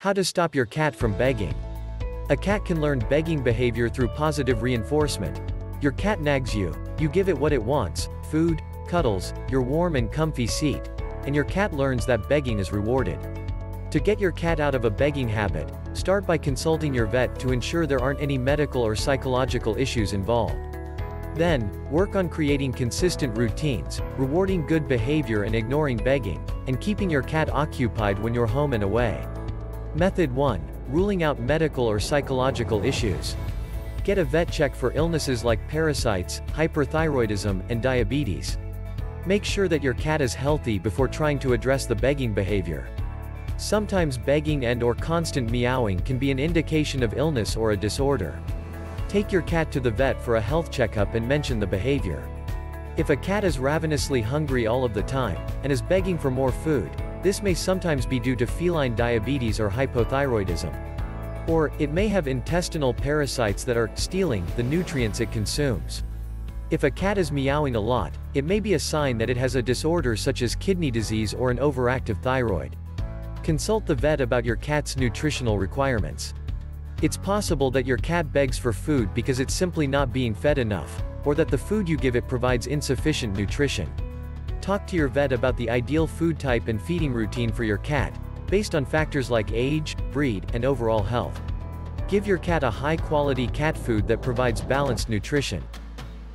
How to stop your cat from begging. A cat can learn begging behavior through positive reinforcement. Your cat nags you, you give it what it wants, food, cuddles, your warm and comfy seat, and your cat learns that begging is rewarded. To get your cat out of a begging habit, start by consulting your vet to ensure there aren't any medical or psychological issues involved. Then, work on creating consistent routines, rewarding good behavior and ignoring begging, and keeping your cat occupied when you're home and away. Method 1. Ruling out medical or psychological issues. Get a vet check for illnesses like parasites, hyperthyroidism, and diabetes. Make sure that your cat is healthy before trying to address the begging behavior. Sometimes begging and/or constant meowing can be an indication of illness or a disorder. Take your cat to the vet for a health checkup and mention the behavior. If a cat is ravenously hungry all of the time, and is begging for more food, this may sometimes be due to feline diabetes or hypothyroidism. Or, it may have intestinal parasites that are stealing the nutrients it consumes. If a cat is meowing a lot, it may be a sign that it has a disorder such as kidney disease or an overactive thyroid. Consult the vet about your cat's nutritional requirements. It's possible that your cat begs for food because it's simply not being fed enough, or that the food you give it provides insufficient nutrition. Talk to your vet about the ideal food type and feeding routine for your cat, based on factors like age, breed, and overall health. Give your cat a high-quality cat food that provides balanced nutrition.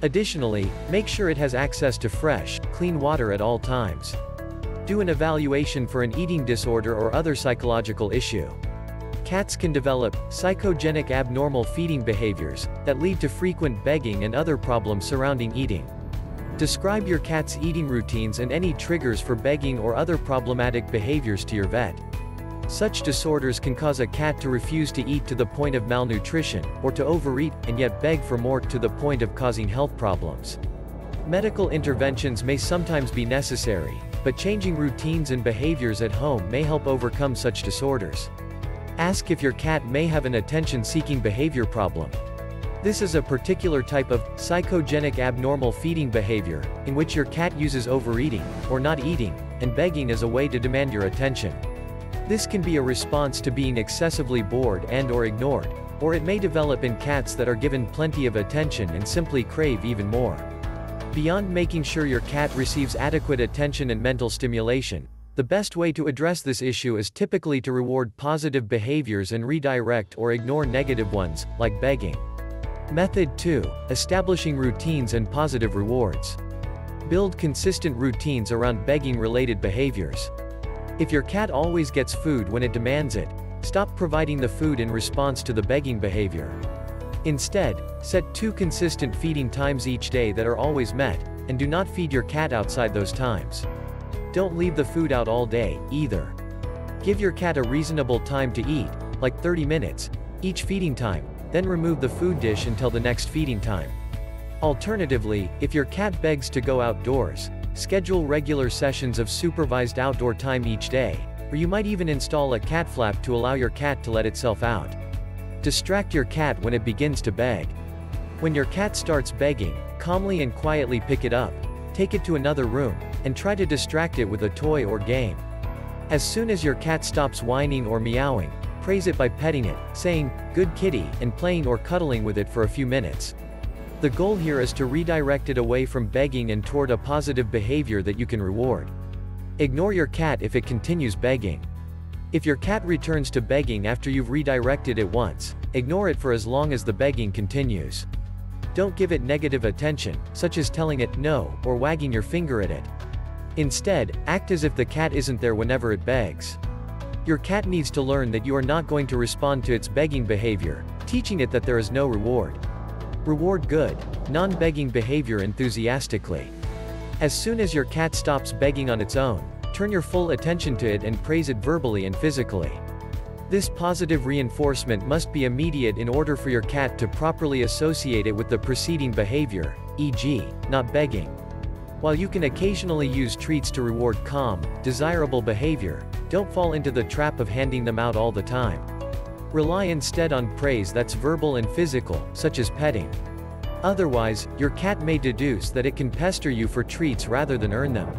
Additionally, make sure it has access to fresh, clean water at all times. Do an evaluation for an eating disorder or other psychological issue. Cats can develop psychogenic abnormal feeding behaviors that lead to frequent begging and other problems surrounding eating. Describe your cat's eating routines and any triggers for begging or other problematic behaviors to your vet. Such disorders can cause a cat to refuse to eat to the point of malnutrition, or to overeat and yet beg for more to the point of causing health problems. Medical interventions may sometimes be necessary, but changing routines and behaviors at home may help overcome such disorders. Ask if your cat may have an attention-seeking behavior problem. This is a particular type of psychogenic abnormal feeding behavior, in which your cat uses overeating, or not eating, and begging as a way to demand your attention. This can be a response to being excessively bored and/or ignored, or it may develop in cats that are given plenty of attention and simply crave even more. Beyond making sure your cat receives adequate attention and mental stimulation, the best way to address this issue is typically to reward positive behaviors and redirect or ignore negative ones, like begging. Method 2. Establishing routines and positive rewards. Build consistent routines around begging-related behaviors. If your cat always gets food when it demands it, stop providing the food in response to the begging behavior. Instead, set 2 consistent feeding times each day that are always met, and do not feed your cat outside those times. Don't leave the food out all day, either. Give your cat a reasonable time to eat, like 30 minutes, each feeding time, then remove the food dish until the next feeding time. Alternatively, if your cat begs to go outdoors, schedule regular sessions of supervised outdoor time each day, or you might even install a cat flap to allow your cat to let itself out. Distract your cat when it begins to beg. When your cat starts begging, calmly and quietly pick it up, take it to another room, and try to distract it with a toy or game. As soon as your cat stops whining or meowing, praise it by petting it, saying, "Good kitty," and playing or cuddling with it for a few minutes. The goal here is to redirect it away from begging and toward a positive behavior that you can reward. Ignore your cat if it continues begging. If your cat returns to begging after you've redirected it once, ignore it for as long as the begging continues. Don't give it negative attention, such as telling it no, or wagging your finger at it. Instead, act as if the cat isn't there whenever it begs. Your cat needs to learn that you are not going to respond to its begging behavior, teaching it that there is no reward. Reward good, non-begging behavior enthusiastically. As soon as your cat stops begging on its own, turn your full attention to it and praise it verbally and physically. This positive reinforcement must be immediate in order for your cat to properly associate it with the preceding behavior, e.g., not begging. While you can occasionally use treats to reward calm, desirable behavior, don't fall into the trap of handing them out all the time. Rely instead on praise that's verbal and physical, such as petting. Otherwise, your cat may deduce that it can pester you for treats rather than earn them.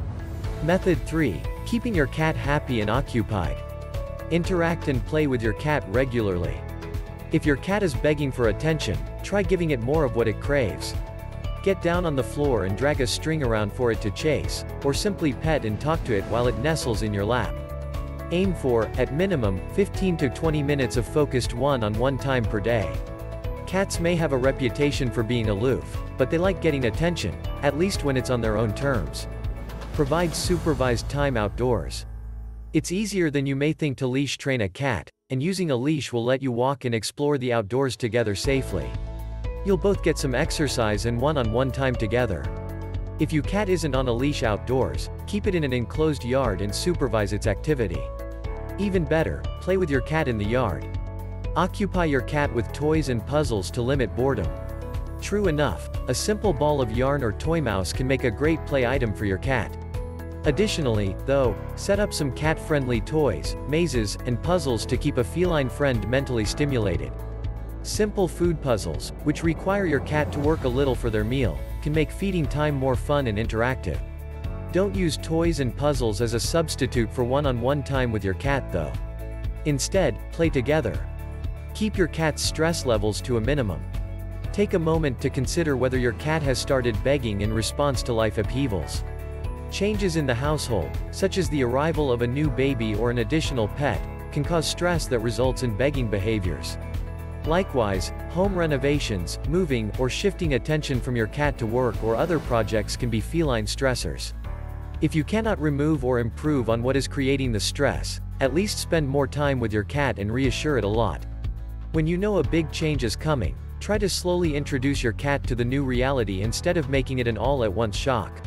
Method 3. Keeping your cat happy and occupied. Interact and play with your cat regularly. If your cat is begging for attention, try giving it more of what it craves. Get down on the floor and drag a string around for it to chase, or simply pet and talk to it while it nestles in your lap. Aim for, at minimum, 15 to 20 minutes of focused one-on-one time per day. Cats may have a reputation for being aloof, but they like getting attention, at least when it's on their own terms. Provide supervised time outdoors. It's easier than you may think to leash train a cat, and using a leash will let you walk and explore the outdoors together safely. You'll both get some exercise and one-on-one time together. If your cat isn't on a leash outdoors, keep it in an enclosed yard and supervise its activity. Even better, play with your cat in the yard. Occupy your cat with toys and puzzles to limit boredom. True enough, a simple ball of yarn or toy mouse can make a great play item for your cat. Additionally, though, set up some cat-friendly toys, mazes, and puzzles to keep a feline friend mentally stimulated. Simple food puzzles, which require your cat to work a little for their meal, can make feeding time more fun and interactive. Don't use toys and puzzles as a substitute for one-on-one time with your cat though. Instead, play together. Keep your cat's stress levels to a minimum. Take a moment to consider whether your cat has started begging in response to life upheavals. Changes in the household, such as the arrival of a new baby or an additional pet, can cause stress that results in begging behaviors. Likewise, home renovations, moving, or shifting attention from your cat to work or other projects can be feline stressors. If you cannot remove or improve on what is creating the stress, at least spend more time with your cat and reassure it a lot. When you know a big change is coming, try to slowly introduce your cat to the new reality instead of making it an all-at-once shock.